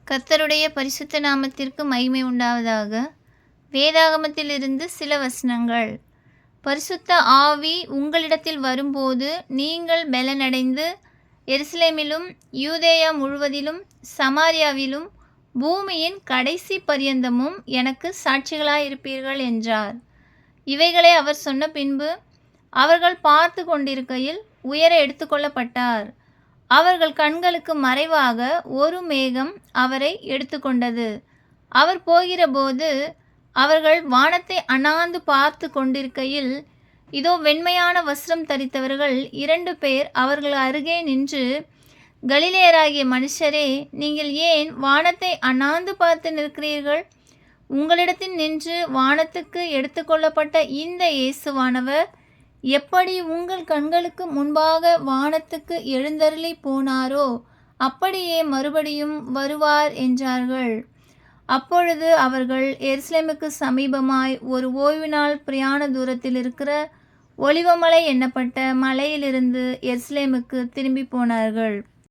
கர்த்தருடைய பரிசுத்த நாமத்திற்கு மகிமை உண்டாவதாக. வேதாகமத்திலிருந்து சில வசனங்கள். பரிசுத்த ஆவி உங்களிடத்தில் வரும்போது நீங்கள் பெலனடைந்து எருசலேமிலும் யூதேயா முழுவதிலும் சமாரியாவிலும் பூமியின் கடைசி பரியந்தமும் எனக்கு சாட்சிகளாயிருப்பீர்கள் என்றார். இவைகளை அவர் சொன்ன பின்பு அவர்கள் பார்த்து கொண்டிருக்கையில் உயர எடுத்துக்கொள்ளப்பட்டார். அவர்கள் கண்களுக்கு மறைவாக ஒரு மேகம் அவரை எடுத்துக்கொண்டது. அவர் போகிறபோது அவர்கள் வானத்தை அண்ணாந்து பார்த்து கொண்டிருக்கையில், இதோ வெண்மையான வஸ்திரம் தரித்தவர்கள் 2 பேர் அவர்கள் அருகே நின்று, கலிலேயராகிய மனுஷரே, நீங்கள் ஏன் வானத்தை அண்ணாந்து பார்த்து நிற்கிறீர்கள்? உங்களிடத்தில் நின்று வானத்துக்கு எடுத்துக்கொள்ளப்பட்ட இந்த இயேசுவானவர் எப்படி உங்கள் கண்களுக்கு முன்பாக வானத்துக்கு எழுந்தருளி போனாரோ அப்படியே மறுபடியும் வருவார் என்றார்கள். அப்பொழுது அவர்கள் எருசலேமுக்கு சமீபமாய் ஒரு ஓய்வு நாள் பிரயாண தூரத்தில் இருக்கிற ஒலிவமலை என்னப்பட்ட மலையிலிருந்து எருசலேமுக்கு திரும்பி போனார்கள்.